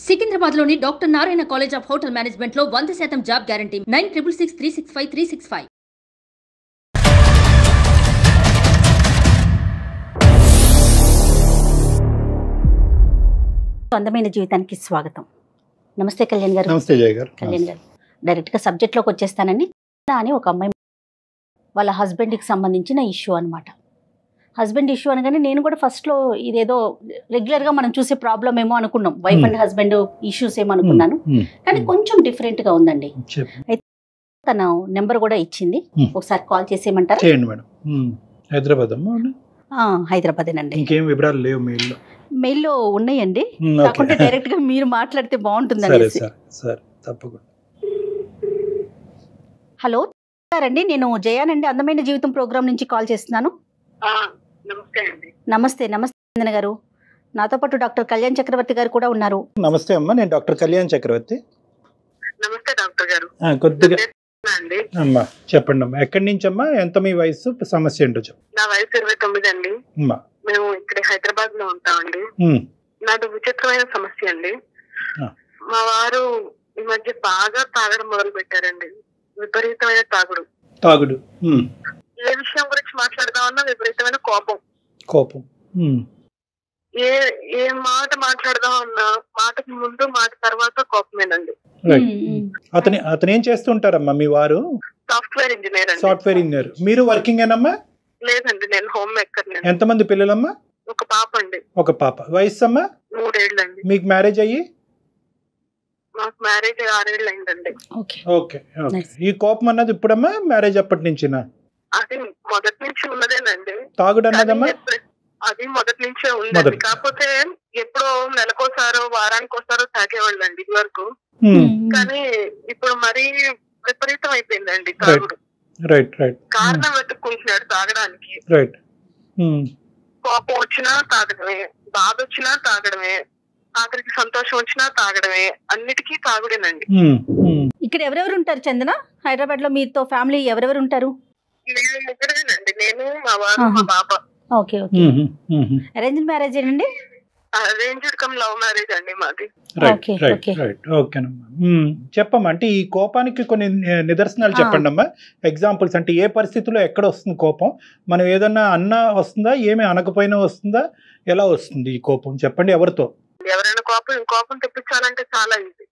సికింద్రాబాద్ లోని doctor Narayana college of hotel management లో 100% job guarantee 966365 అందమైన జీవితానికి స్వాగతం. నమస్తే కళ్యాణ్ గారు. నమస్తే జయ గారు. కళ్యాణ్ గారు, డైరెక్ట్గా సబ్జెక్ట్లోకి వచ్చేస్తానండి. అని ఒక అమ్మాయి వాళ్ళ హస్బెండ్కి సంబంధించిన ఇష్యూ అనమాట. హస్బెండ్ ఇష్యూ అనగానే నేను కూడా ఫస్ట్లో ఇదేదో రెగ్యులర్గా మనం చూసే ప్రాబ్లం ఏమో అనుకున్నాం, వైఫ్ అండ్ హస్బెండ్ ఇష్యూస్ ఏమో అనుకున్నాను. కానీ కొంచెం డిఫరెంట్గా ఉందండి. అయితే తన నెంబర్ కూడా ఇచ్చింది, ఒకసారి కాల్ చేసేయమంటారా? చేయండి మేడం. హైదరాబాద్ అమ్మా? హైదరాబాదేనండి. ఇంకేం వివరాలు లేవు మెయిల్లో? మెయిల్లో ఉన్నాయండి, కాకుండా డైరెక్ట్గా మీరు మాట్లాడితే బాగుంటుంది. సరే తప్పకుండా. హలో అండి, నేను జయానండి, అందమైన జీవితం ప్రోగ్రామ్ నుంచి కాల్ చేస్తున్నాను. నమస్తే చందన గారు. నాతో పాటు డాక్టర్ కళ్యాణ్ చక్రవర్తి గారు కూడా ఉన్నారు. నమస్తే అమ్మా, నేను డాక్టర్ కళ్యాణ్ చక్రవర్తి. నమస్తే డాక్టర్ గారు. కొద్దిగా అమ్మా చెప్పండి అమ్మా, ఎక్కడి నుంచి అమ్మా, ఎంత మీ వయసు, సమస్య ఏంటో చెప్పు. నా వయసు 29 అండి. మేము ఇక్కడ హైదరాబాద్ లో ఉంటామండి. నాది విచిత్రమైన సమస్య అండి. మా వారు ఈ మధ్య బాగా తాగడం మొదలు పెట్టారండి. విపరీతమైన తాగుడు. ఏ విషయం గురించి మాట్లాడదామన్నా విపరీతమైన కోపం. ఏ మాట మాట్లాడదామన్నా మాటకి ముందు మాట తర్వాత కోపమేనండి. అతను ఏం చేస్తుంటారమ్మా మీ వారు? Software engineer. Software engineer. మీరు వర్కింగ్ ఏనమ్మా? లేదండి, నేను హోమ్ మేకర్. ఎంతమంది పిల్లలమ్మా? ఒక పాప అండి. ఒక పాప. వయసు అమ్మా? 3 ఏళ్ళండి. మీకు మ్యారేజ్ అయ్యి? మాకు మ్యారేజ్ 6 ఏళ్ళు అయిందండి. ఓకే. ఈ కోపం అన్నది ఇప్పుడమ్మా, మ్యారేజ్ అప్పటి నుంచినా? అది మొదటి నుంచి ఉన్నదేనండి. తాగుడు అన్నదమ్మా? అది మొదటి నుంచే ఉందండి. కాకపోతే ఎప్పుడో నెలకోసారో వారానికోసారో తాగేవాళ్ళండి ఇది వరకు. కానీ ఇప్పుడు మరీ విపరీతం అయిపోయిందండి తాగుడు. కారణం వెతుక్కుంటున్నాడు తాగడానికి. కోపం వచ్చినా తాగడమే, బాధ వచ్చినా తాగడమే, ఆఖరికి సంతోషం వచ్చినా తాగడమే, అన్నిటికీ తాగుడేనండి. ఇక్కడ ఎవరెవరు ఉంటారు చందన? హైదరాబాద్ లో మీతో ఫ్యామిలీ ఎవరెవరు ఉంటారు? మేము ముగ్గురేనండి, నేను, మా వారు, మా పాప. ఓకే. అరేంజ్డ్ మ్యారేజ్ ఏనండి? అరేంజ్డ్ కమ్ లవ్ మ్యారేజ్ అండి మాది. చెప్పమ్మా, అంటే ఈ కోపానికి కొన్ని నిదర్శనాలు చెప్పండి అమ్మా, ఎగ్జాంపుల్స్. అంటే ఏ పరిస్థితుల్లో ఎక్కడ వస్తుంది కోపం? మనం ఏదన్నా అన్నా వస్తుందా, ఏమి అనకపోయినా వస్తుందా, ఎలా వస్తుంది ఈ కోపం చెప్పండి? ఎవరితో? ఎవరైనా కోపం తెప్పించాలంటే చాలా ఈజీ.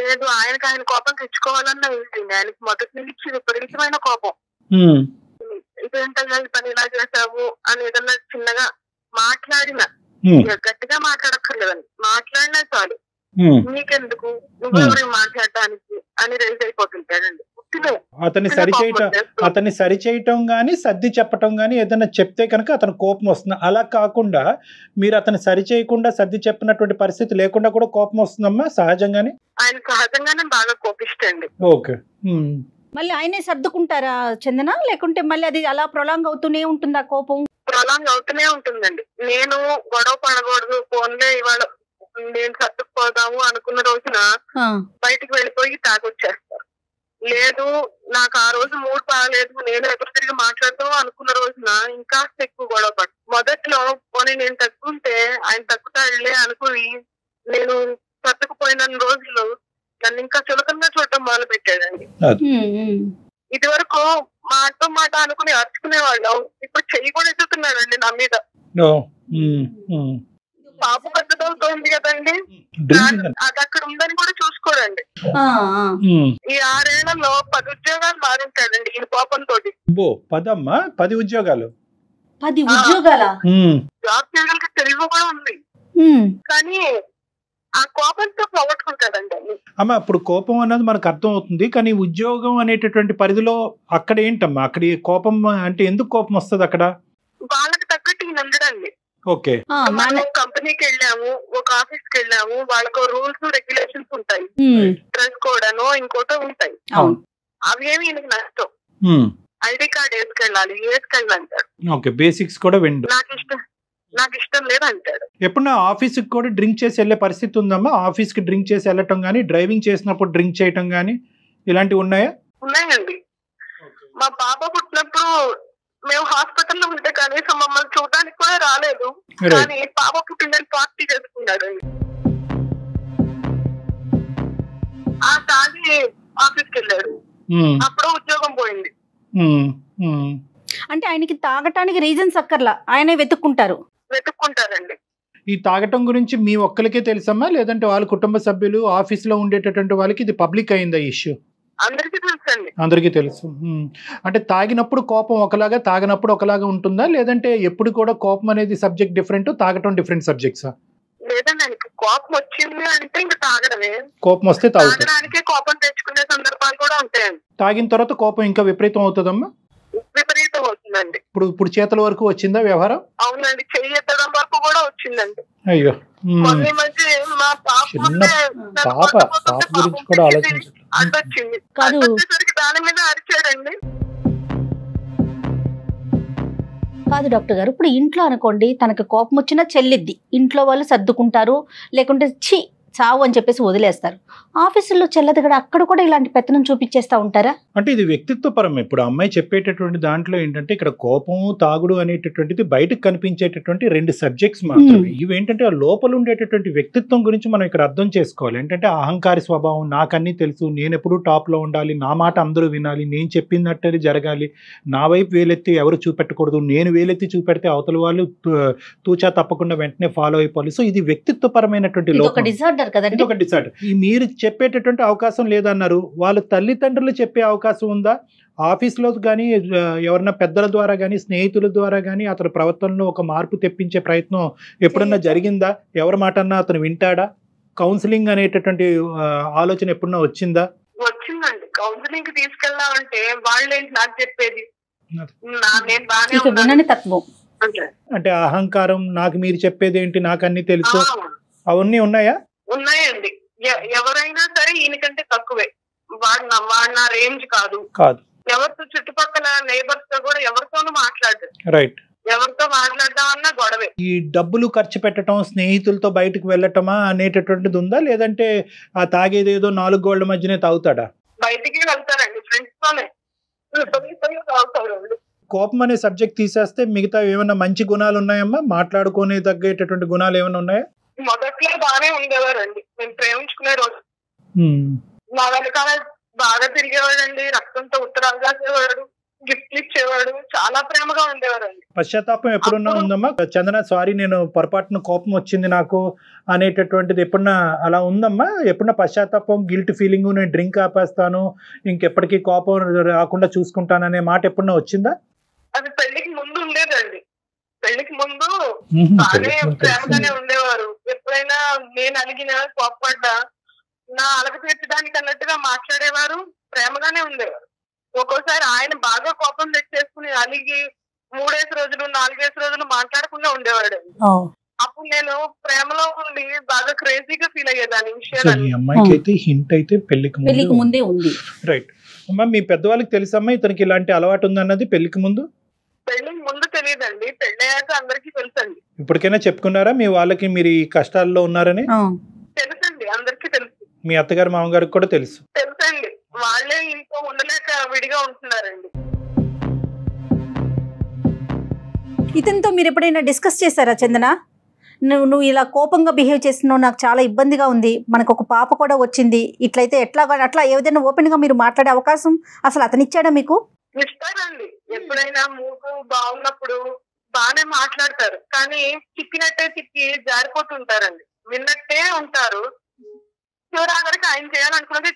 లేదు, ఆయన కోపం తెచ్చుకోవాలన్నా ఈజీ. ఆయనకి మొదటి నుంచి విపరీతమైన కోపం. ఇదేంటయ్యా ఈ పని ఇలా చేసావు అని ఏదన్నా చిన్నగా మాట్లాడినా, గట్టిగా మాట్లాడక్కర్లేదని మాట్లాడినా చాలు, నీకెందుకు, నువ్వెవరు మాట్లాడటానికి అని రైజ్ అయిపోతుంటాడండి. అతన్ని సరిచేయటం గానీ సర్ది చెప్పటం గానీ ఏదైనా చెప్తే కనుక అతను కోపం వస్తుంది. అలా కాకుండా మీరు అతను సరిచేయకుండా సర్ది చెప్పినటువంటి పరిస్థితి లేకుండా కూడా కోపం వస్తుందమ్మా సహజంగానే? ఆయన సహజంగానే బాగా కోపిస్తండి. ఓకే. మళ్ళీ ఆయనే సర్దుకుంటారా చందన, లేకుంటే మళ్ళీ అది అలా ప్రొలాంగ్ అవుతూనే ఉంటుందా కోపం? ప్రొలాంగ్ అవుతూనే ఉంటుందండి. నేను గొడవ పడకూడదు, ఫోన్లే ఇవాళ నేను సర్దుకుపోదాము అనుకున్న రోజున బయటికి వెళ్ళిపోయి తాగొచ్చేస్తారు. లేదు, నాకు ఆ రోజు మూడ్ బాగలేదు, నేను ఎదురు తిరిగి మాట్లాడదాం అనుకున్న రోజున ఇంకా ఎక్కువ గొడవ పడు. మొదట్లో పోనీ నేను తగ్గుంటే ఆయన తగ్గుతాడులే అనుకుని నేను సర్దుకుపోయిన రోజులు నన్ను ఇంకా చులకంగా చూడటం మొదలు పెట్టాడండి. ఇది వరకు మాట అనుకుని అరుచుకునేవాళ్ళం, ఇప్పుడు చెయ్యి కూడా ఎత్తుతున్నాడండి నా మీద. పాప పెద్దదవుతోంది కదండి, అది అక్కడ ఉందని కూడా చూసుకోడండి. ఈ 6 ఏళ్లలో 10 ఉద్యోగాలు మారింటాడండి ఈ కోపంతో. 10 ఉద్యోగాలు? 10 ఉద్యోగాల? జాబ్ చేయడానికి తెలివి కూడా ఉంది, కానీ ఆ కోపంతో పోగొట్టుకుంటాడండి. అమ్మా, ఇప్పుడు కోపం అన్నది మనకు అర్థం అవుతుంది, కానీ ఉద్యోగం అనేటటువంటి పరిధిలో అక్కడ ఏంటమ్మా, అక్కడ కోపం అంటే ఎందుకు కోపం వస్తుంది అక్కడ? వాళ్ళకి తగ్గట్టు ఈయన ఉండడండి. ఓకే. మనం కంపెనీకి వెళ్ళాము, ఒక ఆఫీస్ కి వెళ్ళాము, వాళ్ళకు రూల్స్ రెగ్యులేషన్స్ ఉంటాయి, డ్రెస్ కోడ్ అనో ఇంకోటో ఉంటాయి. అవేమి ఈయనకి నష్టం. ఐడి కార్డ్ వేసుకెళ్ళాలి, వేసుకెళ్ళాలంటాడు. ఓకే, బేసిక్స్ కూడా విండు. నాకు ఇష్టం లేదు అంటాడు. ఎప్పుడన్నా ఆఫీస్కి కూడా డ్రింక్ చేసి వెళ్ళే పరిస్థితి ఉందమ్మా? ఆఫీస్కి డ్రింక్ చేసి వెళ్ళటం గానీ, డ్రైవింగ్ చేసినప్పుడు డ్రింక్ చేయటం గానీ ఇలాంటివి ఉన్నాయా? ఉన్నాయండి. మా పాప పుట్టినప్పుడు మేము హాస్పిటల్లో ఉంటే కనీసం మమ్మల్ని చూడడానికి కూడా రాలేదు, కానీ పాప పుట్టిందని పార్టీ చేసుకున్నాడు. ఆఫీస్కి వెళ్ళాడు. అప్పుడు ఉద్యోగం పోయింది. అంటే ఆయనకి తాగటానికి రీజన్స్ అక్కర్లా, ఆయనే వెతుక్కుంటారండి. ఈ తాగటం గురించి మీ ఒక్కరికే తెలుసమ్మా, లేదంటే వాళ్ళ కుటుంబ సభ్యులు ఆఫీస్ లో ఉండేటటువంటి వాళ్ళకి ఇది పబ్లిక్ అయిందా ఇష్యూ? అందరికీ తెలుసండి. అందరికీ తెలుసు. అంటే తాగినప్పుడు కోపం ఒకలాగా, తాగినప్పుడు ఒకలాగా ఉంటుందా, లేదంటే ఎప్పుడు కూడా కోపం అనేది సబ్జెక్ట్ డిఫరెంట్, తాగటం డిఫరెంట్ సబ్జెక్ట్సా? లేదండి, ఆయనకి కోపం వచ్చింది అంటే ఇంకా తాగడమే. కోపం వస్తే తాగడానికి కోపం తెచ్చుకునే సందర్భాలు కూడా ఉంటాయండి. తాగిన తర్వాత కోపం ఇంకా విపరీతం అవుతుందమ్మా? విపరీతం అవుతుందండి. ఇప్పుడు చేతుల వరకు వచ్చిందా వ్యవహారం? అవునండి, చెయ్యి ఎత్తడం వరకు కూడా వచ్చిందండి. అయ్యో, కొన్ని మధ్య మా పాప గురించి కూడా ఆలోచించాలి. అడ్డొచ్చింది, అడ్డొచ్చేసరికి దాని మీద అరిచాడండి. కాదు డాక్టర్ గారు, ఇప్పుడు ఇంట్లో అనుకోండి తనకు కోపం వచ్చినా చెల్లిద్ది, ఇంట్లో వాళ్ళు సర్దుకుంటారు, లేకుంటే ఛీ చావు అని చెప్పేసి వదిలేస్తారు. ఆఫీసుల్లో చెల్లదు కూడా, అక్కడ కూడా ఇలాంటి పెత్తనం చూపించేస్తా ఉంటారా? అంటే ఇది వ్యక్తిత్వ పరం. ఇప్పుడు అమ్మాయి చెప్పేటటువంటి దాంట్లో ఏంటంటే ఇక్కడ కోపము తాగుడు అనేటటువంటిది బయటకు కనిపించేటటువంటి రెండు సబ్జెక్ట్స్ మాత్రమే. ఇవేంటంటే లోపల ఉండేటటువంటి వ్యక్తిత్వం గురించి మనం ఇక్కడ అర్థం చేసుకోవాలి. ఏంటంటే అహంకారి స్వభావం, నాకన్నీ తెలుసు, నేను ఎప్పుడూ టాప్ లో ఉండాలి, నా మాట అందరూ వినాలి, నేను చెప్పినట్టే జరగాలి, నా వైపు వేలెత్తి ఎవరు చూపెట్టకూడదు, నేను వేలెత్తి చూపెడితే అవతల వాళ్ళు తూచా తప్పకుండా వెంటనే ఫాలో అయిపోవాలి. సో ఇది వ్యక్తిత్వపరమైనటువంటి లోపం, ఇది ఒక డిసార్డర్. మీరు చెప్పేటటువంటి అవకాశం లేదన్నారు, వాళ్ళ తల్లిదండ్రులు చెప్పే అవకాశం ఉందా? ఆఫీస్లో కానీ ఎవరన్నా పెద్దల ద్వారా కానీ స్నేహితుల ద్వారా కానీ అతని ప్రవర్తనలో ఒక మార్పు తెప్పించే ప్రయత్నం ఎప్పుడన్నా జరిగిందా? ఎవరి మాట అన్నా అతను వింటాడా? కౌన్సిలింగ్ అనేటటువంటి ఆలోచన ఎప్పుడన్నా వచ్చిందా? వచ్చిందండి. కౌన్సిలింగ్ కి తీసుకెళ్దామంటే వాళ్ళేంటి నాకు చెప్పేది, అంటే అహంకారం, నాకు మీరు చెప్పేది ఏంటి, నాకు అన్ని తెలుసు, అవన్నీ ఉన్నాయా? ఉన్నాయండి. ఎవరైనా సరే ఈయనకంటే తక్కువే, వాడు నా రేంజ్ కాదు. ఎవరితో చుట్టుపక్కల నేబర్స్ తో కూడా ఎవరితోనూ మాట్లాడదు. రైట్. ఎవరితో మాట్లాడదామన్నా గొడవే. ఈ డబ్బులు ఖర్చు పెట్టడం, స్నేహితులతో బయటకు వెళ్ళటమా అనేటటువంటిది ఉందా, లేదంటే ఆ తాగేదేదో 4 గోళ్ల మధ్యనే తాగుతాడా? బయటికి వెళ్తారండి, ఫ్రెండ్స్ తోనే తాగుతాడు. కోపం అనే సబ్జెక్ట్ తీసేస్తే మిగతా ఏమైనా మంచి గుణాలు ఉన్నాయమ్మా? మాట్లాడుకునే తగ్గేటటువంటి గుణాలు ఏమైనా ఉన్నాయా? మొదట్లో బాగానే ఉండేవారండి, మేము ప్రేమించుకునే రోజు. మా వెనకాల బాగా తిరిగేవాడండి, రక్తంతో ఉత్తరాలు రాసేవాడు, గిఫ్ట్లు ఇచ్చేవాడు, చాలా ప్రేమగా ఉండేవారండి. పశ్చాత్తాపం ఎప్పుడున్నా ఉందమ్మా? చందన, సారీ నేను పొరపాటున కోపం వచ్చింది నాకు అనేటటువంటిది ఎప్పుడన్నా అలా ఉందమ్మా? ఎప్పుడన్నా పశ్చాత్తాపం, గిల్ట్ ఫీలింగ్, నేను డ్రింక్ ఆపేస్తాను, ఇంకెప్పటికీ కోపం రాకుండా చూసుకుంటాను అనే మాట ఎప్పుడన్నా వచ్చిందా? అది పెళ్లికి ముందు ఉండేదండి. పెళ్లికి ముందు బాగానే ప్రేమగానే ఉండేవారు. ఎప్పుడైనా నేను అలిగినా కోపపడ్డా నా అలగ తీర్చడానికి అన్నట్టుగా మాట్లాడేవారు, ప్రేమగానే ఉండేవారు. ఒక్కోసారి ఆయన బాగా కోపం తెచ్చేసుకుని అలిగి 3 రోజులు 4 రోజులు మాట్లాడకుండా ఉండేవాడు. అప్పుడు నేను ప్రేమలో ఉండి బాగా క్రేజీగా ఫీల్ అయ్యేదాన్ని విషయాలు. అమ్మాయికి అయితే హింట్ అయితే పెళ్లికి ముందే ఉంది. రైట్ అమ్మా, మీ పెద్దవాళ్ళకి తెలుసమ్మా ఇతనికి ఇలాంటి అలవాటు ఉందన్నది? పెళ్లికి ముందు తెలియదండి, పెళ్ళయ్యాక అందరికీ తెలుసండి. ఇప్పటికైనా చెప్పుకున్నారా మీ వాళ్ళకి మీరు ఈ కష్టాల్లో ఉన్నారని? తెలుసండి, అందరికీ తెలుసు. మీ అత్తగారు మామగారికి కూడా తెలుసండి. వాళ్ళే ఇంట్లో ఉండలేక విడిగా ఉంటున్నారండి. ఇతనితో మీరు ఎప్పుడైనా డిస్కస్ చేశారా చందన? నువ్వు ఇలా కోపంగా బిహేవ్ చేస్తున్నావు, నాకు చాలా ఇబ్బందిగా ఉంది, మనకు ఒక పాప కూడా వచ్చింది, ఇట్లయితే ఎట్లా అట్లా ఏదైనా ఓపెన్ గా మీరు మాట్లాడే అవకాశం అసలు అతను ఇచ్చాడా మీకు? ఇస్తారండి. ఎప్పుడైనా మూడు బాగున్నప్పుడు బాగానే మాట్లాడతారు, కానీ చిక్కినట్టే చిక్కి జారిపోతుంటారండి. విన్నట్టే ఉంటారు, చివరాగరికి ఆయన చేయాలనుకున్నది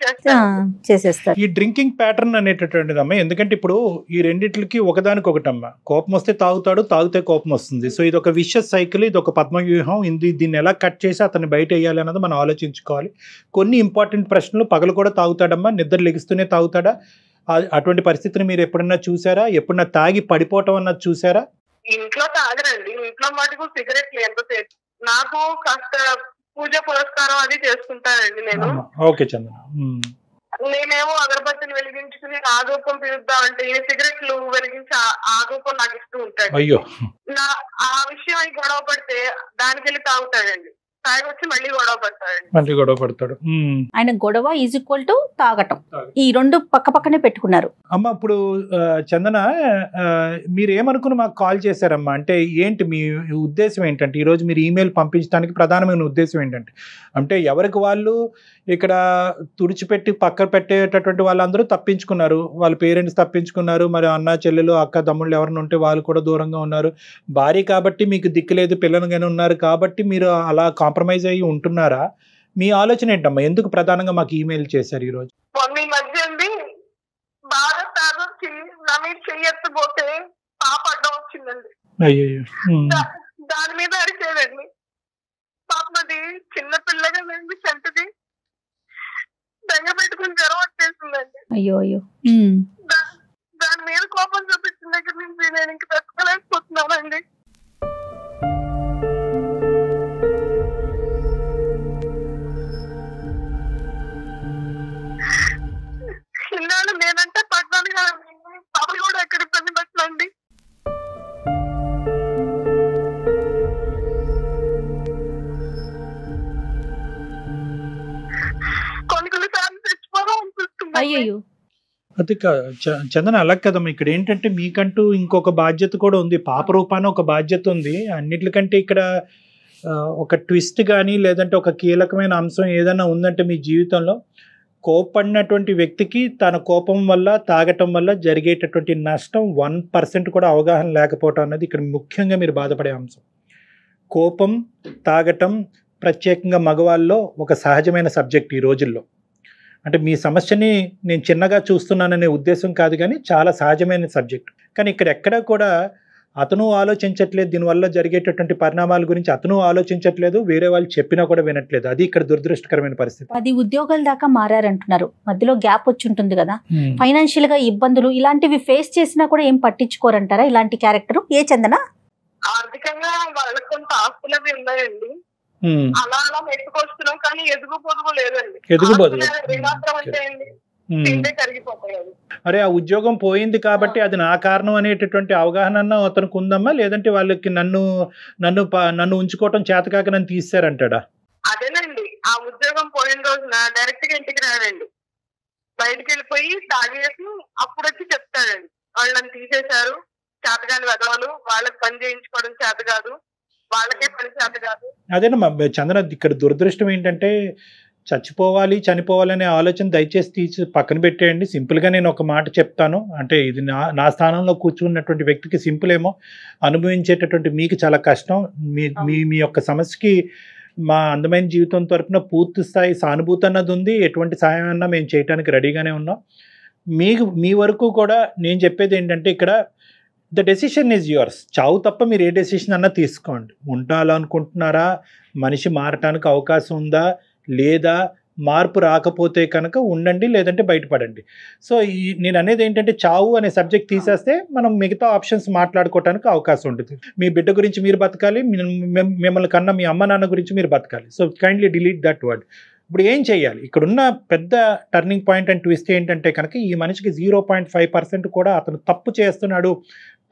చేసేస్తారు. ఈ డ్రింకింగ్ ప్యాటర్న్ అనేటటువంటిది అమ్మ, ఎందుకంటే ఇప్పుడు ఈ రెండిట్లకి ఒకదానికొకటమ్మ. కోపం వస్తే తాగుతాడు, తాగితే కోపం వస్తుంది. సో ఇది ఒక విషస్ సైకిల్, ఇది ఒక పద్మవ్యూహం. దీన్ని ఎలా కట్ చేసి అతన్ని బయట వేయాలి అన్నది మనం ఆలోచించుకోవాలి. కొన్ని ఇంపార్టెంట్ ప్రశ్నలు, పగలు కూడా తాగుతాడమ్మా, నిద్ర లెగిస్తూనే తాగుతాడా? అటువంటి పరిస్థితిని మీరు ఎప్పుడన్నా చూసారా? ఎప్పుడన్నా తాగి పడిపోవటం అన్నది చూసారా? ఇంట్లో తాగరండి, ఇంట్లో మటుకు సిగరెట్లు ఎంతసేపు. నాకు కాస్త పూజ పురస్కారం అది చేసుకుంటానండి నేను. ఓకే చందన. నేనేమో అగరబత్తిని వెలిగించుకుని ఆగోపం పిలుద్దామంటే సిగరెట్లు వెలిగించి ఆగోపం నాకు ఇస్తూ ఉంటాడు. అయ్యో, ఆ విషయం గొడవ పడితే దానికి వెళ్ళి తాగుతాడండి. తాగొచ్చి మళ్ళీ గొడవ పడతాడండి. మళ్ళీ గొడవ పడతాడు. ఆయన గొడవ ఈజ్ ఈక్వల్ టు తాగటం, ఈ రెండు పక్క పక్కనే పెట్టుకున్నారు. అమ్మ ఇప్పుడు చందన, మీరు ఏమనుకుని మాకు కాల్ చేశారమ్మా? అంటే ఏంటి మీ ఉద్దేశం ఏంటంటే, ఈరోజు మీరు ఈమెయిల్ పంపించడానికి ప్రధానమైన ఉద్దేశం ఏంటంటే, అంటే ఎవరికి వాళ్ళు ఇక్కడ తుడిచిపెట్టి పక్కన పెట్టేటటువంటి వాళ్ళందరూ తప్పించుకున్నారు, వాళ్ళ పేరెంట్స్ తప్పించుకున్నారు, మరి అన్న చెల్లెలు అక్క తమ్ముళ్ళు ఎవరైనా ఉంటే వాళ్ళు కూడా దూరంగా ఉన్నారు, భార్య కాబట్టి మీకు దిక్కులేదు, పిల్లలుగానే ఉన్నారు కాబట్టి మీరు అలా కాంప్రమైజ్ అయ్యి ఉంటున్నారా? మీ ఆలోచన ఏంటమ్మా? ఎందుకు ప్రధానంగా మాకు ఈమెయిల్ చేశారు ఈరోజు? మొన్న ఈ మధ్య అండి బాగా తాగొచ్చి నా మీద చెయ్యెత్తపోతే పాప అడ్డం వచ్చిందండి. అయ్యో. దాని మీద అరిచేదండి. పాప అది చిన్న పిల్లగా వెళ్ళి చెంటది దంగ పెట్టుకుని జ్వరం వచ్చేసిందండి. అయ్యో అయ్యో. దాని మీద కోపం చూపించిన దగ్గర నుంచి నేను ఇంక తట్టుకోలేకపోతున్నానండి. ఇన్నాళ్ళు నేనంటే పడ్డాను కదండి, పాప కూడా ఎక్కడ ఇబ్బంది పెట్టండి. కొన్ని సార్లు తెచ్చిపోదాం అనిపిస్తుంది. అయ్యో. అది చందన అలా కదమ్మా, ఇక్కడ ఏంటంటే మీకంటూ ఇంకొక బాధ్యత కూడా ఉంది, పాప రూపాన ఒక బాధ్యత ఉంది. అన్నిటికంటే ఇక్కడ ఒక ట్విస్ట్ కానీ లేదంటే ఒక కీలకమైన అంశం ఏదైనా ఉందంటే మీ జీవితంలో, కోపడినటువంటి వ్యక్తికి తన కోపం వల్ల తాగటం వల్ల జరిగేటటువంటి నష్టం 1% కూడా అవగాహన లేకపోవటం అన్నది ఇక్కడ ముఖ్యంగా మీరు బాధపడే అంశం. కోపం, తాగటం ప్రత్యేకంగా మగవాళ్ళలో ఒక సహజమైన సబ్జెక్ట్ ఈ రోజుల్లో. అంటే మీ సమస్యని నేను చిన్నగా చూస్తున్నాననే ఉద్దేశం కాదు, కానీ చాలా సహజమైన సబ్జెక్ట్. కానీ ఇక్కడ ఎక్కడా కూడా అతను ఆలోచించట్లేదు, దీనివల్ల జరిగేటటువంటి పరిణామాల గురించి అతను ఆలోచించట్లేదు, వేరే వాళ్ళు చెప్పినా కూడా వినట్లేదు. అది ఇక్కడ దురదృష్టకరమైన పరిస్థితి. 10 ఉద్యోగాల దాకా మారారంటున్నారు, మధ్యలో గ్యాప్ వచ్చి ఉంటుంది కదా, ఫైనాన్షియల్ గా ఇబ్బందులు ఇలాంటివి ఫేస్ చేసినా కూడా ఏం పట్టించుకోరంటారా ఇలాంటి క్యారెక్టర్? ఏ చందన? ఆర్థికంగా వాళ్ళకి కొంత ఆస్తులు అవి ఉన్నాయండి, అలా అలా మెట్టుకొస్తున్నాం, కానీ ఎదుగు పొదుగు లేదండి. అరే ఆ ఉద్యోగం పోయింది కాబట్టి అది నా కారణం అనేటటువంటి అవగాహన అతనికి ఉందమ్మా, లేదంటే వాళ్ళకి నన్ను ఉంచుకోవటం చేతకాక నన్ను తీసారంటాడా? అదేనండి, ఆ ఉద్యోగం పోయిన రోజున డైరెక్ట్ గా ఇంటికి రాడండి, బయటికి వెళ్ళిపోయి తాగేసి అప్పుడు వచ్చి చెప్తాడండి, వాళ్ళని తీసేశారు, చేతగాని వెదవాళ్ళు, వాళ్ళకి పని చేయించుకోవడం చేత కాదు, వాళ్ళకే పని చేత కాదు. అదేనమ్మా చంద్ర, ఇక్కడ దురదృష్టం ఏంటంటే చచ్చిపోవాలి చనిపోవాలనే ఆలోచన దయచేసి తీసి పక్కన పెట్టేయండి. సింపుల్గా నేను ఒక మాట చెప్తాను, అంటే ఇది నా స్థానంలో కూర్చున్నటువంటి వ్యక్తికి సింపుల్ ఏమో, అనుభవించేటటువంటి మీకు చాలా కష్టం. మీ యొక్క సమస్యకి మా అందమైన జీవితం తరపున పూర్తి స్థాయి సానుభూతి అన్నది ఉంది, ఎటువంటి సహాయం అన్నా మేము చేయడానికి రెడీగానే ఉన్నాం. మీ వరకు కూడా నేను చెప్పేది ఏంటంటే, ఇక్కడ ద డెసిషన్ ఈజ్ యువర్స్. చావు తప్ప మీరు ఏ డెసిషన్ అన్నా తీసుకోండి. ఉండాలనుకుంటున్నారా, మనిషి మారటానికి అవకాశం ఉందా లేదా, మార్పు రాకపోతే కనుక ఉండండి, లేదంటే బయటపడండి. సో నేను అనేది ఏంటంటే, చావు అనే సబ్జెక్ట్ తీసేస్తే మనం మిగతా ఆప్షన్స్ మాట్లాడుకోవడానికి అవకాశం ఉంటుంది. మీ బిడ్డ గురించి మీరు బతకాలి, మిమ్మల్ని కన్నా మీ అమ్మ నాన్న గురించి మీరు బతకాలి. So kindly delete that word. ఇప్పుడు ఏం చేయాలి? ఇక్కడున్న పెద్ద టర్నింగ్ పాయింట్ అండ్ ట్విస్ట్ ఏంటంటే కనుక, ఈ మనిషికి 0.5% కూడా అతను తప్పు చేస్తున్నాడు,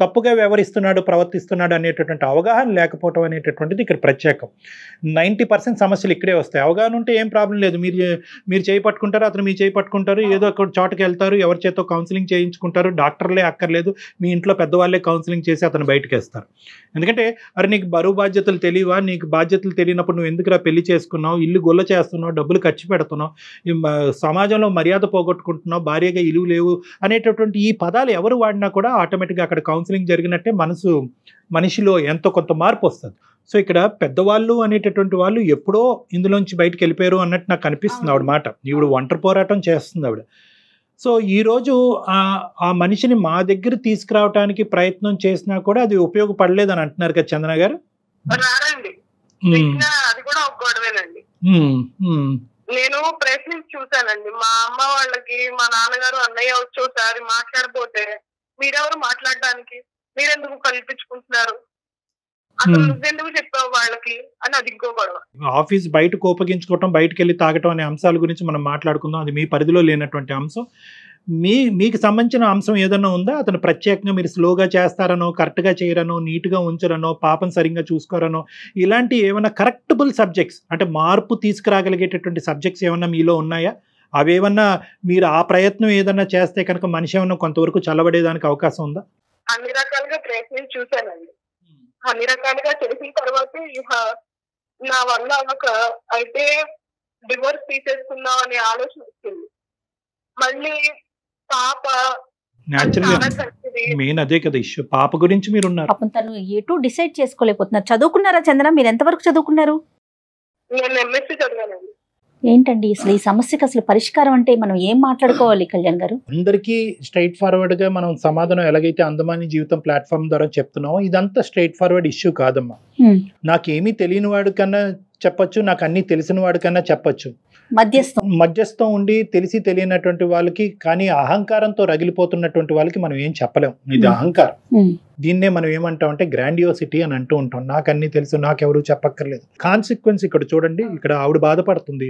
తప్పుగా వ్యవహరిస్తున్నాడు, ప్రవర్తిస్తున్నాడు అనేటటువంటి అవగాహన లేకపోవడం అనేటటువంటిది ఇక్కడ ప్రత్యేకం. 90% సమస్యలు ఇక్కడే వస్తాయి. అవగాహన ఉంటే ఏం ప్రాబ్లం లేదు, మీరు చేయి పట్టుకుంటారు, అతను మీ చేయి పట్టుకుంటారు, ఏదో ఒక చోటకి వెళ్తారు, ఎవరి చేతో కౌన్సిలింగ్ చేయించుకుంటారు, డాక్టర్లే అక్కర్లేదు, మీ ఇంట్లో పెద్దవాళ్ళే కౌన్సిలింగ్ చేసి అతను బయటకు వేస్తారు. ఎందుకంటే అరే నీకు బరువు బాధ్యతలు తెలియవా, నీకు బాధ్యతలు తెలియనప్పుడు నువ్వు ఎందుకురా పెళ్లి చేసుకున్నావు, ఇల్లు గొల్ల చేస్తున్నావు, డబ్బులు ఖర్చు పెడుతున్నావు, సమాజంలో మర్యాద పోగొట్టుకుంటున్నావు, భార్యగా ఇలువ లేవు అనేటటువంటి ఈ పదాలు ఎవరు వాడినా కూడా ఆటోమేటిక్గా అక్కడ కౌన్సిలింగ్ జరిగినట్టే మనిషిలో ఎంతో కొంత మార్పు వస్తుంది. సో ఇక్కడ పెద్దవాళ్ళు అనేటటువంటి వాళ్ళు ఎప్పుడో ఇందులోంచి బయటకు వెళ్ళిపోయారు అన్నట్టు నాకు అనిపిస్తుంది ఆవిడ మాట. ఈవిడ ఒంటరి పోరాటం చేస్తుంది ఆవిడ. సో ఈరోజు ఆ మనిషిని మా దగ్గర తీసుకురావడానికి ప్రయత్నం చేసినా కూడా అది ఉపయోగపడలేదని అంటున్నారు కదా చందన గారు? అది కూడా ఒక గొడవేనండి. నేను ప్రయత్నించి చూశానండి, మా అమ్మ వాళ్ళకి మా నాన్నగారు అన్నయ్య వచ్చి ఒకసారి మాట్లాడిపోతే, మీరెవరు మాట్లాడడానికి, మీరెందుకు కల్పించుకుంటున్నారు, అసలు నువ్వెందుకు చెప్పావు వాళ్ళకి అని అది ఇంకో గొడవ. ఆఫీస్ బయట కోపగించుకోవటం, బయటకు వెళ్ళి తాగటం అనే అంశాల గురించి మనం మాట్లాడుకుందాం, అది మీ పరిధిలో లేనటువంటి అంశం. మీకు సంబంధించిన అంశం ఏదైనా ఉందా? అతను ప్రత్యేకంగా మీరు స్లోగా చేస్తారనో, కరెక్ట్గా చేయరనో, నీట్గా ఉంచరనో, పాపం సరిగ్గా చూసుకోరనో, ఇలాంటి ఏమైనా కరెక్టబుల్ సబ్జెక్ట్స్ అంటే మార్పు తీసుకురాగలిగేటటువంటి సబ్జెక్ట్స్ ఏమన్నా మీలో ఉన్నాయా? అవేమన్నా మీరు ఆ ప్రయత్నం ఏదన్నా చేస్తే కనుక మనిషి ఏమన్నా కొంతవరకు చల్లబడేదానికి అవకాశం ఉందా? అన్ని రకాలుగా ప్రయత్నం చూశానండి. అన్ని రకాలుగా చేసిన తర్వాత నా వల్ల ఒక అయితే డివోర్స్ తీసేసుకుందాం అనే ఆలోచన వచ్చింది. మళ్ళీ పాప మెయిన్ అదే కదా ఇష్యూ. పాప గురించి మీరు ఉన్నారు. పాపం తను ఎటు డిసైడ్ చేసుకోలేకపోతున్నారు. చదువుకున్నారా చందన? మీరు ఎంతవరకు చదువుకున్నారు? నేను ఎంఎస్సీ చదివానండి. ఏంటండి అసలు ఈ సమస్యకు అసలు పరిష్కారం అంటే మనం ఏం మాట్లాడుకోవాలి కళ్యాణ్ గారు? అందరికీ స్ట్రైట్ ఫార్వర్డ్ గా మనం సమాధానం ఎలాగైతే అందమాని జీవితం ప్లాట్ఫామ్ ద్వారా చెప్తున్నామో ఇదంతా స్ట్రైట్ ఫార్వర్డ్ ఇష్యూ కాదమ్మా. నాకేమీ తెలియని వాడు కన్నా చెప్పొచ్చు, నాకు అన్ని తెలిసిన వాడి కన్నా చెప్పొచ్చు. మధ్యస్థం ఉండి తెలిసి తెలియనటువంటి వాళ్ళకి, కానీ అహంకారంతో రగిలిపోతున్నటువంటి వాళ్ళకి మనం ఏం చెప్పలేం. ఇది అహంకారం. దీన్నే మనం ఏమంటాం అంటే గ్రాండియోసిటీ అని అంటూ ఉంటాం. నాకు అన్ని తెలుసు, నాకెవరు చెప్పక్కర్లేదు. కాన్సిక్వెన్స్ ఇక్కడ చూడండి, ఇక్కడ ఆవిడ బాధపడుతుంది,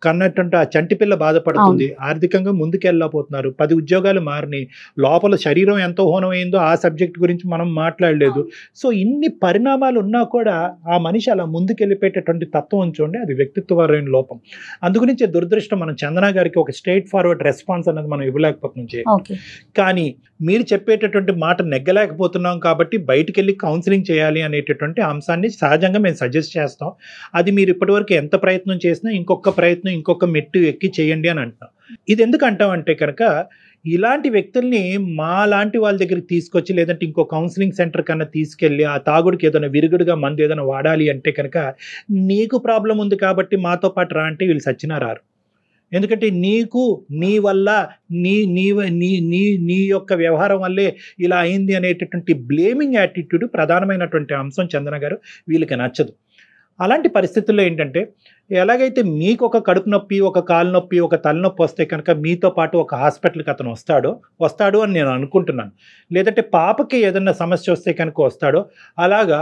కన్నటువంటి ఆ చంటి పిల్ల బాధపడుతుంది, ఆర్థికంగా ముందుకెళ్ళకపోతున్నారు, 10 ఉద్యోగాలు మారినాయి, లోపల శరీరం ఎంతో హోనమైందో ఆ సబ్జెక్ట్ గురించి మనం మాట్లాడలేదు. సో ఇన్ని పరిణామాలు ఉన్నా కూడా ఆ మనిషి అలా ముందుకెళ్ళిపోయేటటువంటి తత్వం చూడండి, అది వ్యక్తిత్వపరమైన లోపం. అందుగురించి దురదృష్టం మనం చందన గారికి ఒక స్ట్రైట్ ఫార్వర్డ్ రెస్పాన్స్ అనేది మనం ఇవ్వలేకపోతున్నాం. కానీ మీరు చెప్పేటటువంటి మాట నెగ్గలేకపోతున్నాం కాబట్టి బయటికి వెళ్ళి కౌన్సిలింగ్ చేయాలి అనేటటువంటి అంశాన్ని సహజంగా మేము సజెస్ట్ చేస్తాం. అది మీరు ఇప్పటివరకు ఎంత ప్రయత్నం చేసినా ఇంకొక మెట్టు ఎక్కి చేయండి అని అంటున్నాం. ఇది ఎందుకు అంటామంటే కనుక ఇలాంటి వ్యక్తుల్ని మా లాంటి వాళ్ళ దగ్గరికి తీసుకొచ్చి లేదంటే ఇంకో కౌన్సిలింగ్ సెంటర్ కన్నా తీసుకెళ్ళి ఆ తాగుడికి ఏదైనా విరుగుడుగా మందు ఏదైనా వాడాలి అంటే కనుక నీకు ప్రాబ్లం ఉంది కాబట్టి మాతో పాటు రా అంటే వీళ్ళు సచ్చినా రారు. ఎందుకంటే నీకు నీ వల్ల నీ యొక్క వ్యవహారం వల్లే ఇలా అయింది అనేటటువంటి బ్లేమింగ్ యాటిట్యూడ్ ప్రధానమైనటువంటి అంశం చందన గారు వీళ్ళకి నచ్చదు. అలాంటి పరిస్థితుల్లో ఏంటంటే ఎలాగైతే మీకు ఒక కడుపు నొప్పి, ఒక కాలు నొప్పి, ఒక తలనొప్పి వస్తే కనుక మీతో పాటు ఒక హాస్పిటల్కి అతను వస్తాడు అని నేను అనుకుంటున్నాను. లేదంటే పాపకి ఏదన్నా సమస్య వస్తే కనుక వస్తాడో, అలాగా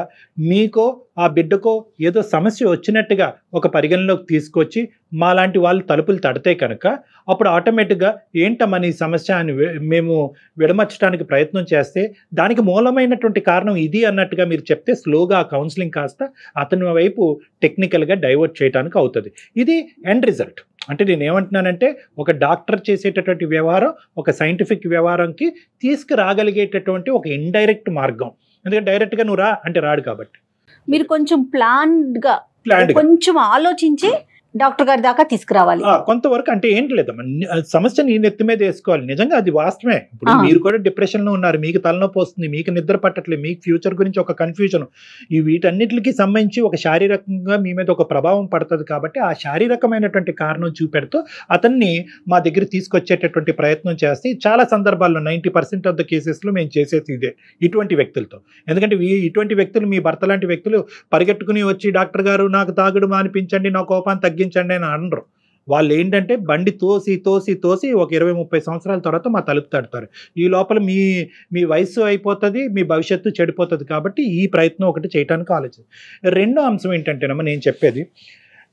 మీకో ఆ బిడ్డకో ఏదో సమస్య వచ్చినట్టుగా ఒక పరిగణలోకి తీసుకొచ్చి మాలాంటి వాళ్ళు తలుపులు తడితే కనుక అప్పుడు ఆటోమేటిక్గా ఏంటమ్మా నీ సమస్య అని మేము విడమర్చడానికి ప్రయత్నం చేస్తే దానికి మూలమైనటువంటి కారణం ఇది అన్నట్టుగా మీరు చెప్తే స్లోగా ఆ కౌన్సిలింగ్ కాస్త అతని వైపు టెక్నికల్గా డైవర్ట్ చేయడానికి అవుతుంది. ఇది ఎండ్ రిజల్ట్. అంటే నేను ఏమంటున్నానంటే ఒక డాక్టర్ చేసేటటువంటి వ్యవహారం ఒక సైంటిఫిక్ వ్యవహారంకి తీసుకురాగలిగేటటువంటి ఒక ఇండైరెక్ట్ మార్గం. ఎందుకంటే డైరెక్ట్గా నువ్వు రా అంటే రాడు కాబట్టి మీరు కొంచెం ప్లాన్డ్గా కొంచెం ఆలోచించి డాక్టర్ గారి దాకా తీసుకురావాలి. కొంతవరకు అంటే ఏంటి లేదమ్మా, సమస్య నీ నెత్తి మీద వేసుకోవాలి. నిజంగా అది వాస్తవమే. ఇప్పుడు మీరు కూడా డిప్రెషన్ లో ఉన్నారు, మీకు తలనొప్పి వస్తుంది, మీకు నిద్ర పట్టట్లేదు, మీకు ఫ్యూచర్ గురించి ఒక కన్ఫ్యూజన్, ఈ వీటన్నిటికి సంబంధించి ఒక శారీరకంగా మీ మీద ఒక ప్రభావం పడుతుంది. కాబట్టి ఆ శారీరకమైనటువంటి కారణం చూపెడుతూ అతన్ని మా దగ్గర తీసుకొచ్చేటటువంటి ప్రయత్నం చేస్తే చాలా సందర్భాల్లో 90% ఆఫ్ ద కేసెస్లో మేము చేసేది ఇదే ఇటువంటి వ్యక్తులతో. ఎందుకంటే ఇటువంటి వ్యక్తులు మీ భర్త లాంటి వ్యక్తులు పరిగెట్టుకుని వచ్చి డాక్టర్ గారు నాకు తాగుడు మానిపించండి, నా కోపాన్ని తగ్గించండి అని అనరు. వాళ్ళు ఏంటంటే బండి తోసి ఒక 20-30 సంవత్సరాల తర్వాత మా తలుపు తడతారు. ఈ లోపల మీ వయసు అయిపోతుంది, మీ భవిష్యత్తు చెడిపోతుంది. కాబట్టి ఈ ప్రయత్నం ఒకటి చేయడానికి ఆలోచన. రెండో అంశం ఏంటంటేనమ్మా నేను చెప్పేది,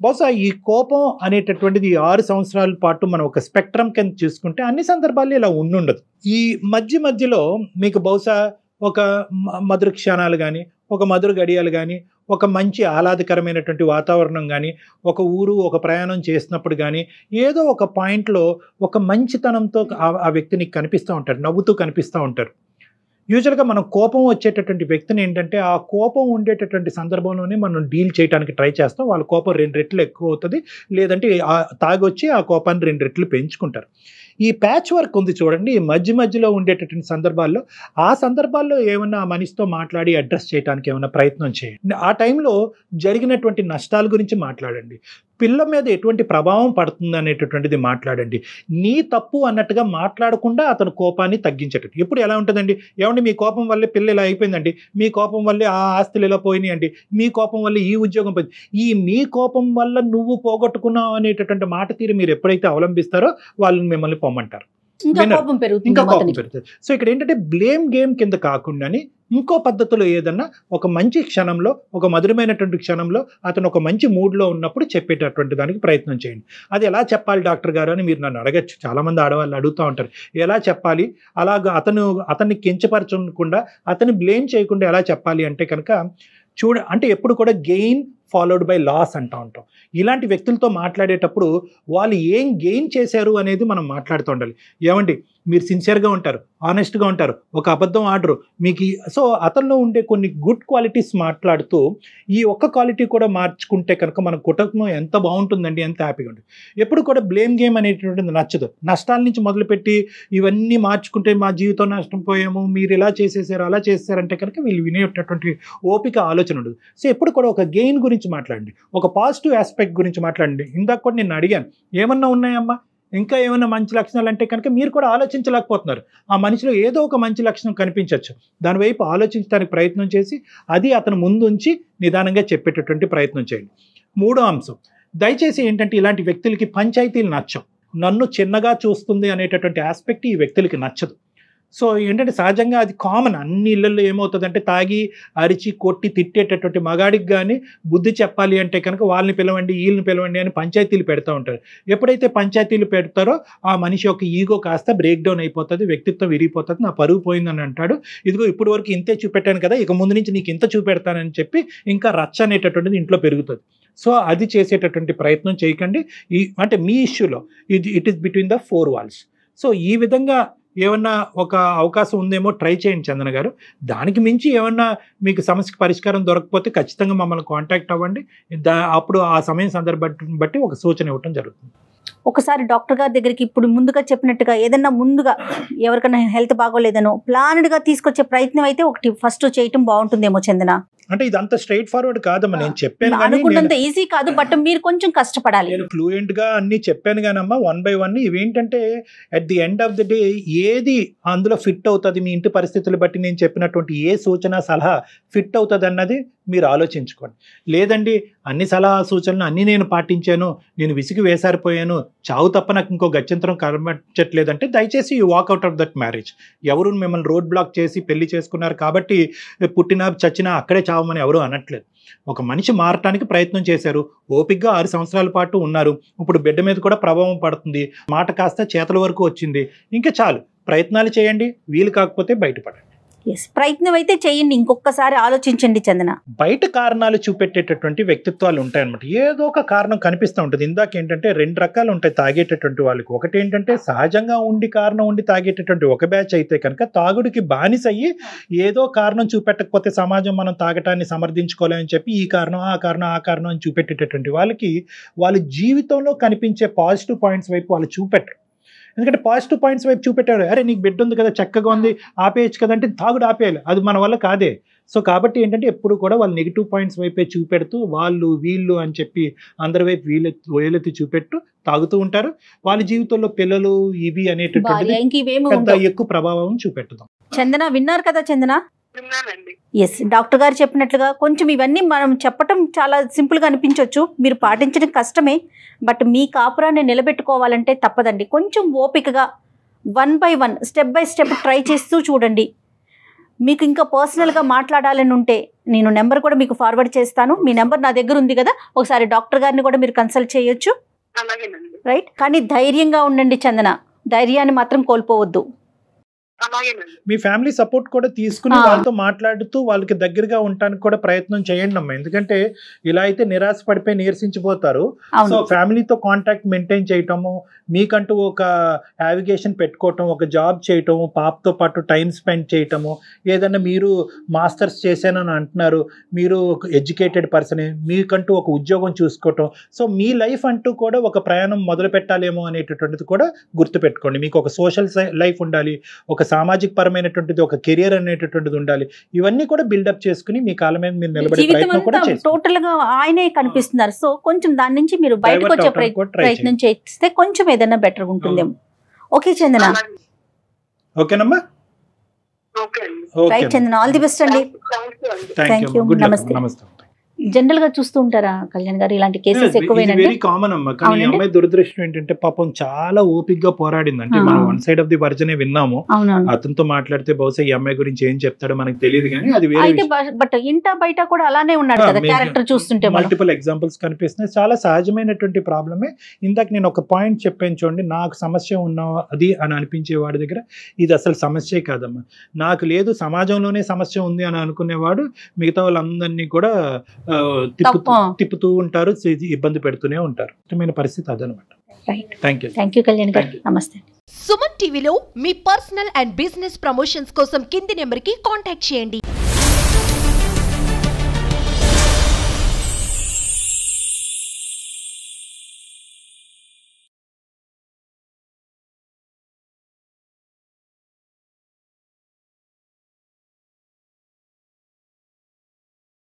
బహుశా ఈ కోపం అనేటటువంటిది 6 సంవత్సరాల పాటు మనం ఒక స్పెక్ట్రమ్ కింద చూసుకుంటే అన్ని సందర్భాల్లో ఇలా ఉండదు. ఈ మధ్యలో మీకు బహుశా ఒక మధుర క్షణాలు కానీ, ఒక మధుర గడియాలు కానీ, ఒక మంచి ఆహ్లాదకరమైనటువంటి వాతావరణం కానీ, ఒక ఊరు ఒక ప్రయాణం చేసినప్పుడు కానీ ఏదో ఒక పాయింట్లో ఒక మంచితనంతో ఆ వ్యక్తిని కనిపిస్తూ ఉంటారు, నవ్వుతూ కనిపిస్తూ ఉంటారు. యూజువల్గా మనం కోపం వచ్చేటటువంటి వ్యక్తిని ఏంటంటే ఆ కోపం ఉండేటటువంటి సందర్భంలోనే మనం డీల్ చేయడానికి ట్రై చేస్తాం. వాళ్ళ కోపం 2 రెట్లు ఎక్కువ అవుతుంది, లేదంటే తాగొచ్చి ఆ కోపాన్ని 2 రెట్లు పెంచుకుంటారు. ఈ ప్యాచ్ వర్క్ ఉంది చూడండి, ఈ మధ్యలో ఉండేటటువంటి సందర్భాల్లో ఆ సందర్భాల్లో ఏమన్నా ఆ మనిషితో మాట్లాడి అడ్రస్ చేయడానికి ఏమైనా ప్రయత్నం చేయండి. ఆ టైంలో జరిగినటువంటి నష్టాల గురించి మాట్లాడండి, పిల్ల మీద ఎటువంటి ప్రభావం పడుతుంది అనేటటువంటిది మాట్లాడండి. నీ తప్పు అన్నట్టుగా మాట్లాడకుండా అతను కోపాన్ని తగ్గించేటట్టు. ఇప్పుడు ఎలా ఉంటుందండి, ఏమండి మీ కోపం వల్లే పిల్ల ఇలా అయిపోయిందండి, మీ కోపం వల్లే ఆ ఆస్తులు ఇలా పోయినాయండి, మీ కోపం వల్ల ఈ ఉద్యోగం పోయింది, ఈ మీ కోపం వల్ల నువ్వు పోగొట్టుకున్నావు అనేటటువంటి మాట తీరు మీరు ఎప్పుడైతే అవలంబిస్తారో వాళ్ళు మిమ్మల్ని పొమ్మంటారు. ఇంకా వినరు. కోపం పెరుగుతుంది ఇంకా కోపం అతనికి. పెరుగుతుంది. సో ఇక్కడ ఏంటంటే బ్లేమ్ గేమ్ కింద కాకుండానే ఇంకో పద్ధతిలో ఏదన్నా ఒక మంచి క్షణంలో, ఒక మధురమైనటువంటి క్షణంలో అతను ఒక మంచి మూడ్లో ఉన్నప్పుడు చెప్పేటటువంటి దానికి ప్రయత్నం చేయండి. అది ఎలా చెప్పాలి డాక్టర్ గారు అని మీరు నన్ను అడగచ్చు. చాలామంది ఆడవాళ్ళు అడుగుతూ ఉంటారు, ఎలా చెప్పాలి, అలాగా అతన్ని కించపరచకుండా, అతన్ని బ్లేమ్ చేయకుండా ఎలా చెప్పాలి అంటే కనుక అంటే ఎప్పుడు కూడా గెయిన్ ఫాలోడ్ బై లాస్ అంటూ ఉంటాం. ఇలాంటి వ్యక్తులతో మాట్లాడేటప్పుడు వాళ్ళు ఏం గెయిన్ చేశారు అనేది మనం మాట్లాడుతూ ఉండాలి. ఏమండి, మీరు సిన్సియర్గా ఉంటారు, ఆనెస్ట్గా ఉంటారు, ఒక అబద్ధం ఆడరు మీకు. సో అతనిలో ఉండే కొన్ని గుడ్ క్వాలిటీస్ మాట్లాడుతూ ఈ ఒక్క క్వాలిటీ కూడా మార్చుకుంటే కనుక మన కుటుంబం ఎంత బాగుంటుందండి, ఎంత హ్యాపీగా ఉంటుంది. ఎప్పుడు కూడా బ్లేమ్ గేమ్ అనేటువంటిది నచ్చదు. నష్టాల నుంచి మొదలుపెట్టి ఇవన్నీ మార్చుకుంటే మా జీవితం నష్టం పోయాము, మీరు ఇలా చేసేసారు, అలా చేసేసారంటే కనుక వీళ్ళు వినేటటువంటి ఓపిక ఆలోచన ఉండదు. సో ఎప్పుడు కూడా ఒక గెయిన్ గురించి మాట్లాడండి, ఒక పాజిటివ్ ఆస్పెక్ట్ గురించి మాట్లాడండి. ఇందాక కూడా నేను అడిగాను, ఏమన్నా ఉన్నాయమ్మా ఇంకా ఏమైనా మంచి లక్షణాలు అంటే కనుక మీరు కూడా ఆలోచించలేకపోతున్నారు. ఆ మనిషిలో ఏదో ఒక మంచి లక్షణం కనిపించవచ్చు, దానివైపు ఆలోచించడానికి ప్రయత్నం చేసి అది అతను ముందుంచి నిదానంగా చెప్పేటటువంటి ప్రయత్నం చేయండి. మూడో అంశం, దయచేసి ఏంటంటే ఇలాంటి వ్యక్తులకి పంచాయతీలు నచ్చవు. నన్ను చిన్నగా చూస్తుంది అనేటటువంటి ఆస్పెక్ట్ ఈ వ్యక్తులకి నచ్చదు. సో ఏంటంటే సహజంగా అది కామన్, అన్ని ఇళ్లలో ఏమవుతుందంటే తాగి అరిచి కొట్టి తిట్టేటటువంటి మగాడికి కానీ బుద్ధి చెప్పాలి అంటే కనుక వాళ్ళని పిలవండి, వీళ్ళని పిలవండి అని పంచాయతీలు పెడతా ఉంటారు. ఎప్పుడైతే పంచాయతీలు పెడతారో ఆ మనిషి యొక్క ఈగో కాస్త బ్రేక్ డౌన్ అయిపోతుంది, వ్యక్తిత్వం విరిగిపోతుంది, నా పరువు పోయిందని అంటాడు. ఇదిగో ఇప్పుడు వరకు ఇంతే చూపెట్టాను కదా, ఇక ముందు నుంచి నీకు ఇంత చూపెడతానని చెప్పి ఇంకా రచ్చ అనేటటువంటిది ఇంట్లో పెరుగుతుంది. సో అది చేసేటటువంటి ప్రయత్నం చేయకండి. అంటే మీ ఇష్యూలో it is between the 4 walls. So ఈ విధంగా ఏమన్నా ఒక అవకాశం ఉందేమో ట్రై చేయండి చందన గారు. దానికి మించి ఏమన్నా మీకు సమస్యకి పరిష్కారం దొరకకపోతే ఖచ్చితంగా మమ్మల్ని కాంటాక్ట్ అవ్వండి. అప్పుడు ఆ సమయం సందర్భాన్ని బట్టి ఒక సూచన ఇవ్వటం జరుగుతుంది. ఒకసారి డాక్టర్ గారి దగ్గరికి ఇప్పుడు ముందుగా చెప్పినట్టుగా ఏదన్నా ముందుగా ఎవరికైనా హెల్త్ బాగోలేదనో ప్లాన్డ్గా తీసుకొచ్చే ప్రయత్నం అయితే ఒకటి ఫస్ట్ చేయటం బాగుంటుందేమో చందన. అంటే ఇది అంత స్ట్రైట్ ఫార్వర్డ్ కాదమ్మా, నేను చెప్పాను అనుకున్నంత ఈజీ కాదు, బట్ మీరు కొంచెం కష్టపడాలి. నేను ఫ్లూయెంట్ గా అన్ని చెప్పాను కానమ్మా, 1 by 1. ఇవేంటంటే at the end of the day ఏది అందులో ఫిట్ అవుతుంది, మీ ఇంటి పరిస్థితులు బట్టి నేను చెప్పినటువంటి ఏ సూచన సలహా ఫిట్ అవుతుంది అన్నది మీరు ఆలోచించుకోండి. లేదండి అన్ని సలహా సూచనలు అన్నీ నేను పాటించాను, నేను విసిగి వేసారిపోయాను, చావు తప్ప నాకు ఇంకో గత్యంతరం కనిపించట్లేదంటే దయచేసి you walk out of that marriage. ఎవరు మిమ్మల్ని రోడ్ బ్లాక్ చేసి పెళ్లి చేసుకున్నారు కాబట్టి పుట్టినా చచ్చినా అక్కడే చావమని ఎవరు అనట్లేదు. ఒక మనిషి మారటానికి ప్రయత్నం చేశారు, ఓపికగా 6 సంవత్సరాల పాటు ఉన్నారు, ఇప్పుడు బిడ్డ మీద కూడా ప్రభావం పడుతుంది, మాట కాస్త చేతల వరకు వచ్చింది, ఇంకా చాలు ప్రయత్నాలు చేయండి, వీలు కాకపోతే బయటపడండి. ప్రయత్నం అయితే చేయండి, ఇంకొకసారి ఆలోచించండి చందన. బయట కారణాలు చూపెట్టేటటువంటి వ్యక్తిత్వాలు ఉంటాయన్నమాట. ఏదో ఒక కారణం కనిపిస్తూ ఉంటుంది. ఇందాక ఏంటంటే 2 రకాలు ఉంటాయి తాగేటటువంటి వాళ్ళకి. ఒకటి ఏంటంటే సహజంగా కారణం ఉండి తాగేటటువంటి ఒక బ్యాచ్ అయితే కనుక తాగుడికి బానిస అయ్యి ఏదో కారణం చూపెట్టకపోతే సమాజం మనం తాగటాన్ని సమర్థించుకోలేమని చెప్పి ఈ కారణం ఆ కారణం అని చూపెట్టేటటువంటి వాళ్ళకి వాళ్ళ జీవితంలో కనిపించే పాజిటివ్ పాయింట్స్ వైపు వాళ్ళు చూపెట్టరు. ఎందుకంటే పాజిటివ్ పాయింట్స్ వైపు చూపెట్టారు, అరే నీకు బిడ్డ ఉంది కదా, చక్కగా ఉంది, ఆపేయచ్చు కదంటే తాగుడు ఆపేయాలి, అది మన వల్ల కాదే. సో కాబట్టి ఏంటంటే ఎప్పుడు కూడా వాళ్ళు నెగిటివ్ పాయింట్స్ వైపే చూపెడుతూ వాళ్ళు వీళ్ళు అని చెప్పి అందరి వైపు వేలెత్తి చూపెట్టు తాగుతూ ఉంటారు. వాళ్ళ జీవితంలో పిల్లలు ఇవి అనేటటువంటి ఎక్కువ ప్రభావం చూపెట్టుదాం. చందన విన్నారు కదా చందన? ఎస్, డాక్టర్ గారు చెప్పినట్లుగా కొంచెం ఇవన్నీ మనం చెప్పటం చాలా సింపుల్గా అనిపించవచ్చు, మీరు పాటించడం కష్టమే, బట్ మీ కాపురాన్ని నిలబెట్టుకోవాలంటే తప్పదండి. కొంచెం ఓపికగా 1 by 1 step by step try చేస్తూ చూడండి. మీకు ఇంకా పర్సనల్గా మాట్లాడాలని ఉంటే నేను నెంబర్ కూడా మీకు ఫార్వర్డ్ చేస్తాను. మీ నెంబర్ నా దగ్గర ఉంది కదా, ఒకసారి డాక్టర్ గారిని కూడా మీరు కన్సల్ట్ చేయొచ్చు. రైట్, కానీ ధైర్యంగా ఉండండి చందన, ధైర్యాన్ని మాత్రం కోల్పోవద్దు. మీ ఫ్యామిలీ సపోర్ట్ కూడా తీసుకుని వాళ్ళతో మాట్లాడుతూ వాళ్ళకి దగ్గరగా ఉండటానికి కూడా ప్రయత్నం చేయండి అమ్మా. ఎందుకంటే ఇలా అయితే నిరాశ పడిపోయి నీరసించిపోతారు. సో ఫ్యామిలీతో కాంటాక్ట్ మెయింటైన్ చేయటము, మీకంటూ ఒక నావిగేషన్ పెట్టుకోవటం, ఒక జాబ్ చేయటము, పాపతో పాటు టైం స్పెండ్ చేయటము, ఏదన్నా మీరు మాస్టర్స్ చేశానని అంటున్నారు, మీరు ఒక ఎడ్యుకేటెడ్ పర్సనే, మీకంటూ ఒక ఉద్యోగం చూసుకోవటం. సో మీ లైఫ్ అంటూ కూడా ఒక ప్రయాణం మొదలు పెట్టాలేమో అనేటటువంటిది కూడా గుర్తుపెట్టుకోండి. మీకు ఒక సోషల్ లైఫ్ ఉండాలి, ఒక సామాజిక పరమైనటువంటిది ఒక కెరియర్ అనేటటువంటిది ఉండాలి. ఇవన్నీ కూడా బిల్డప్ చేసుకుని మీ కాళ్ళ మీద మీరు నిలబడే ప్రయత్నం కూడా చేస్తారు. టోటల్ గా ఆయనే కనిపిస్తున్నారు. సో కొంచెం దాని నుంచి మీరు బయటకు వచ్చే ప్రయత్నం చేస్తే కొంచెం ఏదైనా బెటర్ ఉంటుందేమో. ఓకే చందన? ఓకేనమ్మా, right Chandana, all the best అండి. థ్యాంక్ యూ, నమస్తే. జనరల్ గా చూస్తూ ఉంటారా కళ్యాణ్ గారు ఇలాంటి కేసెస్ ఎక్కువేనండి? వెరీ కామన్ అమ్మా. కానీ ఈ అమ్మాయి దురదృష్టం ఏంటంటే పాపం చాలా ఓపిక్ గా పోరాడింది. అంటే మనం వన్ సైడ్ ఆఫ్ ది వర్జనే విన్నాము. అతనితో మాట్లాడితే బహుశా ఈ అమ్మాయి గురించి ఏం చెప్తాడో మనకు తెలియదు, కానీ అది వేరే. బట్ ఇంట బయట కూడా అలానే ఉన్నాడు కదా క్యారెక్టర్ చూస్తుంటే. మల్టిపుల్ ఎగ్జాంపుల్స్ కనిపిస్తున్నాయి. చాలా సహజమైనటువంటి ప్రాబ్లమే. ఇందాక నేను ఒక పాయింట్ చెప్పాను చూడండి, నాకు సమస్య ఉన్న అది అని అనిపించే వాడి దగ్గర ఇది అసలు సమస్యే కాదమ్మా. నాకు లేదు, సమాజంలోనే సమస్య ఉంది అని అనుకునేవాడు మిగతా వాళ్ళందరినీ కూడా తిప్పుతూ ఉంటారు, ఇబ్బంది పెడుతూనే ఉంటారు. ఇష్టమైన పరిస్థితి అదనమాట. థ్యాంక్ యూ కళ్యాణ్ గారు. నమస్తే. సుమన్ టీవీలో మీ పర్సనల్ అండ్ బిజినెస్ ప్రమోషన్స్ కోసం కింది నెంబర్కి కాంటాక్ట్ చేయండి.